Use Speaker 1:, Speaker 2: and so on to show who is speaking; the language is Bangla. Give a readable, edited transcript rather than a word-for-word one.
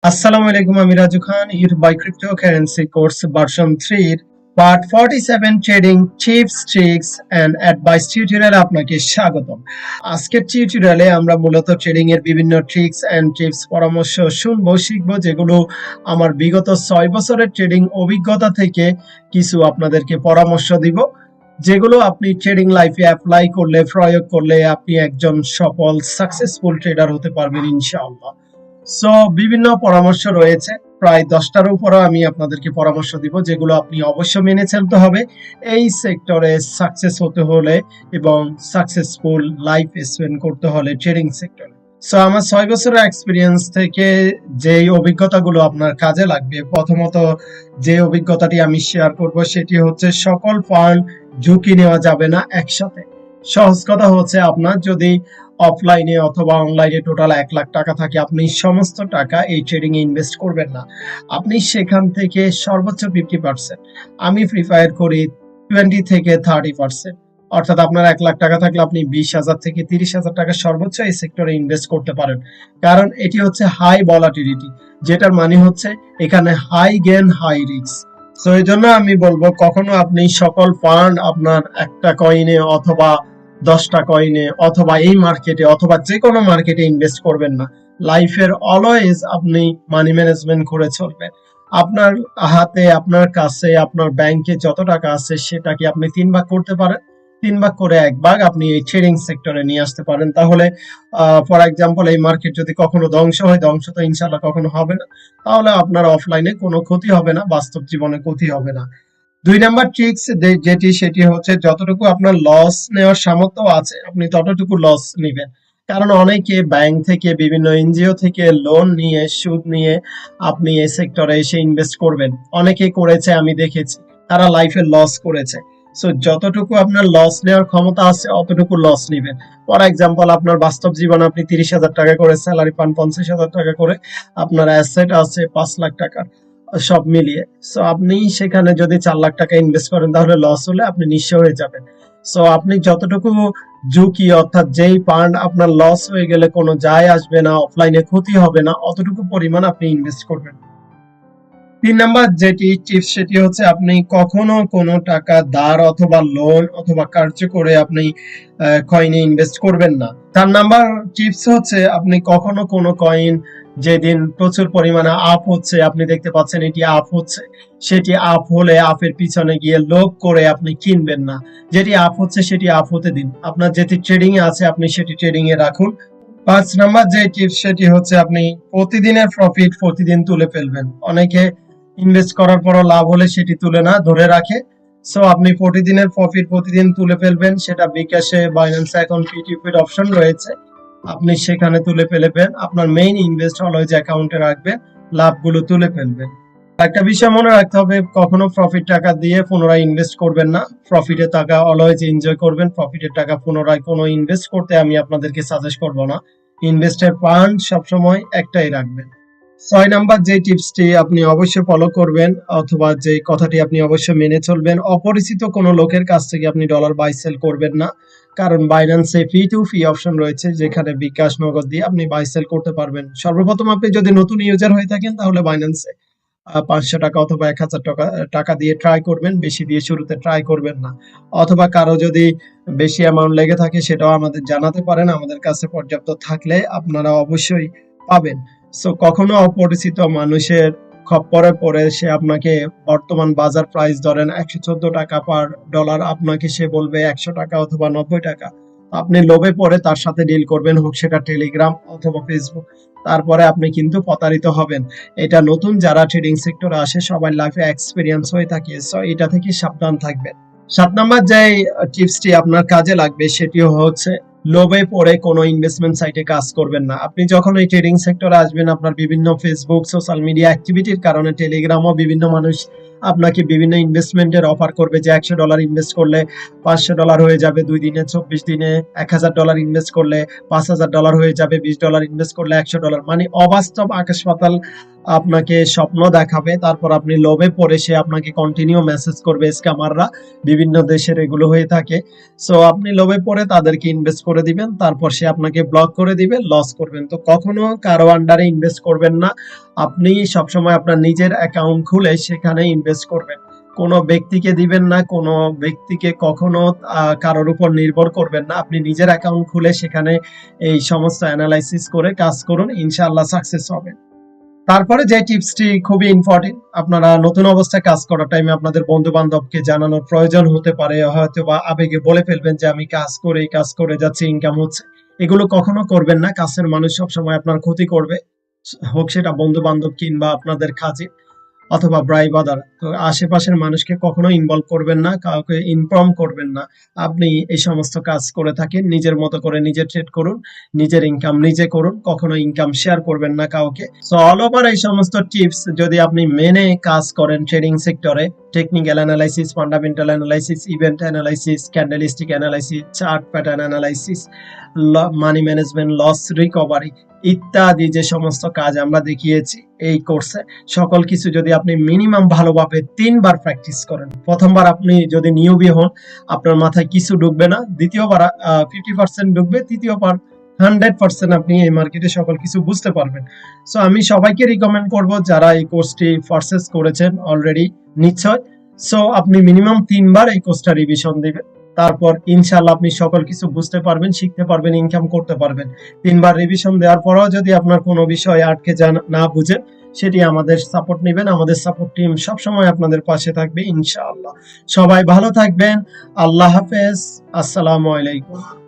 Speaker 1: Assalamu alaikum, আমি Raju Khan, YouTube by cryptocurrency course version 3 এর part 47 trading tips tricks and advice টিউটোরিয়ালে আপনাকে স্বাগতম। আজকের টিউটোরিয়ালে আমরা মূলত ট্রেডিং এর বিভিন্ন ট্রিক্স এন্ড টিপস পরামর্শ শুনবো, শিখবো, যেগুলো আমার বিগত 6 বছরের ট্রেডিং অভিজ্ঞতা থেকে কিছু আপনাদেরকে পরামর্শ দিব, যেগুলো আপনি ট্রেডিং লাইফে অ্যাপ্লাই করলে, প্রয়োগ করলে আপনি একজন সফল সাকসেসফুল ট্রেডার হতে পারবেন ইনশাআল্লাহ। সো বিভিন্ন পরামর্শ রয়েছে, প্রায় 10টার উপরও আমি আপনাদেরকে পরামর্শ দিব, যেগুলো আপনি অবশ্যই মেনে চলতে হবে এই সেক্টরে সাকসেস হতে হলে এবং সাকসেসফুল লাইফ স্পেন্ড করতে হলে ট্রেডিং সেক্টরে। সো আমার 6 বছরের এক্সপিরিয়েন্স থেকে যেই অভিজ্ঞতাগুলো আপনার কাজে লাগবে, প্রথমত যে অভিজ্ঞতাটি আমি শেয়ার করব সেটি হচ্ছে সকল ফান্ড ঝুঁকি নেওয়া যাবে না একসাথে। সহজ কথা হচ্ছে, আপনার যদি অফলাইনে অথবা অনলাইনে টোটাল 1 লাখ টাকা থাকে, আপনি সমস্ত টাকা এই ট্রেডিং এ ইনভেস্ট করবেন না। আপনি সেখান থেকে সর্বোচ্চ 50%, আমি প্রিফার করি 20 থেকে 30%, অর্থাৎ আপনার 1 লাখ টাকা থাকলে আপনি 20,000 থেকে 30,000 টাকা সর্বোচ্চ এই সেক্টরে ইনভেস্ট করতে পারেন। কারণ এটি হচ্ছে হাই ভলাটিলিটি, যেটার মানে হচ্ছে এখানে high gain high risk. So এই জন্য আমি বলবো, কখনো আপনি সকল ফান্ড আপনার একটা কয়েনে অথবা 10টা কয়েনে অথবা এই মার্কেটে অথবা যে কোনো মার্কেটে ইনভেস্ট করবেন না। লাইফের অলওয়েজ আপনি মানি ম্যানেজমেন্ট করে চলবেন। আপনার হাতে, আপনার কাছে, আপনার ব্যাংকে যত টাকা আছে সেটাকে আপনি 3 ভাগ করতে পারেন। 3 ভাগ করে 1 ভাগ আপনি এই ট্রেডিং সেক্টরে নিয়ে আসতে পারেন। তাহলে ফর এক্সাম্পল এই মার্কেট যদি কখনো ধ্বংস হয়, ধ্বংস তো ইনশাল্লাহ কখনো হবে না, তাহলে আপনার অফলাইনে কোনো ক্ষতি হবে না, বাস্তব জীবনে ক্ষতি হবে না। 2 নাম্বার ট্রিক্স সেটি হচ্ছে, যতটুকু আপনার লস নেওয়ার সামর্থ্য আছে আপনি ততটুকু লস নিবেন। কারণ অনেকে ব্যাংক থেকে, বিভিন্ন এনজিও থেকে লোন নিয়ে, সুদ নিয়ে আপনি এই সেক্টরে এসে ইনভেস্ট করবেন। অনেকে করেছে, আমি দেখেছি, তারা লাইফে লস করেছে। সো যতটুকু আপনার লস নেওয়ার ক্ষমতা আছে অতটুকু লস নিবেন। ফর এক্সাম্পল, আপনার বাস্তব জীবনে আপনি 30,000 টাকা করে স্যালারি পান, 50,000 টাকা করে আপনার অ্যাসেট আছে 5 লাখ টাকার সব মিলিয়ে। সো আপনি সেখানে যদি 4 লাখ টাকা ইনভেস্ট করেন, তাহলে লস হলে আপনি নিঃস্ব হয়ে যাবেন। সো আপনি যতটুকু ঝুঁকি, অর্থাৎ যেই ফান্ড আপনার লস হয়ে গেলে কোনো যায় আসবে না, অফলাইনে ক্ষতি হবে না, অতটুকু পরিমাণ আপনি ইনভেস্ট করবেন। 3 নাম্বার যেটি টিপস সেটি হচ্ছে, আপনি কখনো কোনো টাকা ধার অথবা লোন অথবা কার্য করে আপনি কয়েনে ইনভেস্ট করবেন না। 4 নাম্বার টিপস হচ্ছে, আপনি কখনো কোনো কয়েন যেদিন প্রচুর পরিমাণে আপ হচ্ছে, আপনি দেখতে পাচ্ছেন এটি আপ হচ্ছে, সেটি আপ হলে আপের পিছনে গিয়ে লোভ করে আপনি কিনবেন না। যেটি আপ হচ্ছে সেটি আপ হতে দিন। আপনার যেটি ট্রেডিং এ আছে আপনি সেটি ট্রেডিং এ রাখুন। 5 নাম্বার যে টিপস সেটি হচ্ছে, আপনি প্রতিদিনের প্রফিট প্রতিদিন তুলে ফেলবেন। অনেকে ইনভেস্ট করার পরও লাভ হলে সেটি তুলে না, ধরে রাখে। সো আপনি প্রতিদিনের প্রফিট প্রতিদিন তুলে ফেলবেন। সেটা বিকাশে, বাইন্যান্স অ্যাকাউন্ট, পিটিপি অপশন রয়েছে, আপনি সেখানে তুলে ফেলবেন। আপনার মেইন ইনভেস্ট হলো যে অ্যাকাউন্টে রাখবেন, লাভগুলো তুলে ফেলবেন। একটা বিষয় মনে রাখতে হবে, কখনো প্রফিট টাকা দিয়ে পুনরায় ইনভেস্ট করবেন না। প্রফিটের টাকা অলওয়েজ এনজয় করবেন। প্রফিটের টাকা পুনরায় কোনো ইনভেস্ট করতে আমি আপনাদেরকে সাজেস্ট করব না। ইনভেস্টের ফান্ড সবসময় একটাই রাখবেন। 6 নাম্বার যে টিপসটি আপনি অবশ্যই ফলো করবেন, অথবা যে কথাটি আপনি অবশ্যই মেনে চলবেন, অপরিচিত কোনো লোকের কাছ থেকে আপনি ডলার বাই সেল করবেন না। কারণ বাইন্যান্সে ফি টু ফি অপশন রয়েছে, যেখানে বিকাশ, নগদ দিয়ে আপনি বাই সেল করতে পারবেন। সর্বপ্রথম আপনি যদি নতুন ইউজার হয়ে থাকেন, তাহলে বাইন্যান্সে 500 টাকা অথবা 1000 টাকা দিয়ে ট্রাই করবেন, বেশি দিয়ে শুরুতে ট্রাই করবেন না। অথবা কারো যদি বেশি অ্যামাউন্ট লেগে থাকে, সেটাও আমাদের জানাতে পারেন। আমাদের কাছে পর্যাপ্ত থাকলে আপনারা অবশ্যই পাবেন। সো কখনো অপরিচিত মানুষের খপ্পরে পড়ে সে আপনাকে, বর্তমান বাজার প্রাইস ধরেন 114 টাকা পার ডলার, আপনাকে সে বলবে 100 টাকা অথবা 90 টাকা। আপনি লোভে পড়ে তার সাথে ডিল করবেন, হোক সেটা টেলিগ্রাম অথবা ফেসবুক। তারপরে আপনি কিন্তু প্রতারিত হবেন। এটা নতুন যারা ট্রেডিং সেক্টরে আসে সবার লাইফে এক্সপেরিয়েন্স হয়ে থাকে। সো এটা থেকে সাবধান থাকবেন। 7 নাম্বার যে টিপসটি আপনার কাজে লাগবে সেটি হচ্ছে, লোভে পড়ে কোনো ইনভেস্টমেন্ট সাইটে কাজ করবেন না। আপনি যখন এই ট্রেডিং সেক্টরে আসবেন, আপনার বিভিন্ন ফেসবুক, সোশ্যাল মিডিয়া অ্যাক্টিভিটির কারণে, টেলিগ্রামও বিভিন্ন মানুষ আপনাকে বিভিন্ন ইনভেস্টমেন্টের অফার করবে, যে $100 ইনভেস্ট করলে $500 হয়ে যাবে 2 দিনে, 24 দিনে $1000 ইনভেস্ট করলে $5000 হয়ে যাবে, $20 ইনভেস্ট করলে $100, মানে অবাস্তব আকাশ পাতাল আপনাকে স্বপ্ন দেখাবে, তারপর আপনি লোভে পড়ে সে আপনাকে কন্টিনিউ মেসেজ করবে। স্ক্যামাররা বিভিন্ন দেশের এগুলো হয়ে থাকে। সো আপনি লোভে পড়ে তাদেরকে ইনভেস্ট করে দিবেন, তারপর সে আপনাকে ব্লক করে দিবে, লস করবেন। তো কখনো কারো আন্ডারে ইনভেস্ট করবেন না। আপনি সবসময় আপনার নিজের অ্যাকাউন্ট খুলে সেখানে ইনভেস্ট করবেন। কোনো ব্যক্তিকে দিবেন না, কোনো ব্যক্তিকে কখনো কারোর উপর নির্ভর করবেন না। আপনি নিজের অ্যাকাউন্ট খুলে সেখানে এই সমস্ত অ্যানালাইসিস করে কাজ করুন, ইনশাআল্লাহ সাকসেস হবেন। তারপরে যে টিপসটি খুবই ইম্পর্টেন্ট, আপনারা নতুন অবস্থায় কাজ করার টাইমে আপনাদের বন্ধু বান্ধবকে জানানোর প্রয়োজন হতে পারে, হয়তো বা আবেগে বলে ফেলবেন যে আমি কাজ করে যাচ্ছি, ইনকাম হচ্ছে। এগুলো কখনো করবেন না। কাছের মানুষ সবসময় আপনার ক্ষতি করবে, হোক সেটা বন্ধু বান্ধব কিংবা আপনাদের কাজিন অথবা ব্রাইবাদার। তো আশেপাশের মানুষকে কখনো ইনভলভ করবেন না, কাউকে ইনফর্ম করবেন না। আপনি এই সমস্ত কাজ করে থাকেন, নিজের মতো করে নিজে ট্রেড করুন, নিজের ইনকাম নিজে করুন, কখনো ইনকাম শেয়ার করবেন না কাউকে। সো অল ওভার এই সমস্ত টিপস যদি আপনি মেনে কাজ করেন ট্রেডিং সেক্টরে, technical analysis, fundamental analysis, event analysis, candlestick analysis, chart pattern analysis, money management, loss recovery ইত্যাদি যে সমস্ত কাজ আমরা দেখিয়েছি এই কোর্সে, সকল কিছু যদি আপনি মিনিমাম ভালোভাবে 3 বার প্র্যাকটিস করেন, প্রথমবার আপনি যদি নিউবি হন আপনার মাথায় কিছু ঢুকবে না, দ্বিতীয়বার 50% ঢুকবে, তৃতীয়বার 100% আপনি এই মার্কেটে সকল কিছু বুঝতে পারবেন। সো আমি সবাইকে রিকমেন্ড করব যারা এই কোর্সটি পারচেজ করেছেন অলরেডি নিশ্চয়, সো আপনি মিনিমাম 3 বার এই কোর্সটা রিভিশন দিবেন, তারপর ইনশাআল্লাহ আপনি সকল কিছু বুঝতে পারবেন, শিখতে পারবেন, ইনকাম করতে পারবেন। 3 বার রিভিশন দেওয়ার পরেও যদি আপনার কোনো বিষয় আটকে না বুঝেন, সেটি আমাদের সাপোর্ট নেবেন। আমাদের সাপোর্ট টিম সবসময় আপনাদের পাশে থাকবে ইনশাআল্লাহ। সবাই ভালো থাকবেন। আল্লাহ হাফেজ। আসসালামু আলাইকুম।